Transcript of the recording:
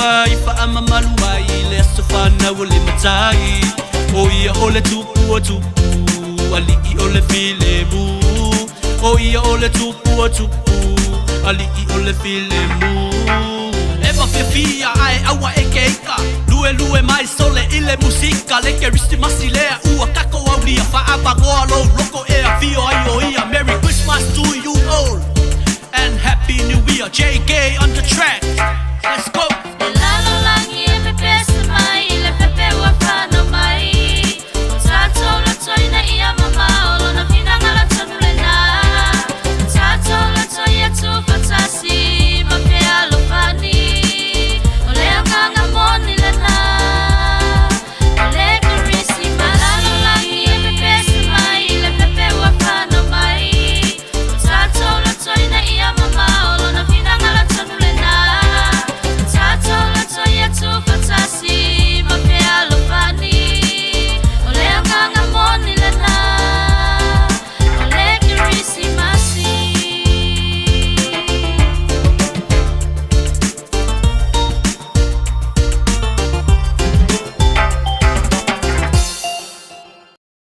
ai Wha malu ai le aso whanau o le matai O ia o le tupu o tupu Alii o le file mu O ia o le tupu o tupu Alii o le file mu Eva fia ai aua e keika Lue lue mai sole i le musika Leke risti masi lea ua kako au lia Whaapangoa lo loko e a fio ai o ia Merry Christmas to you all And Happy New Year JK on the track Let's go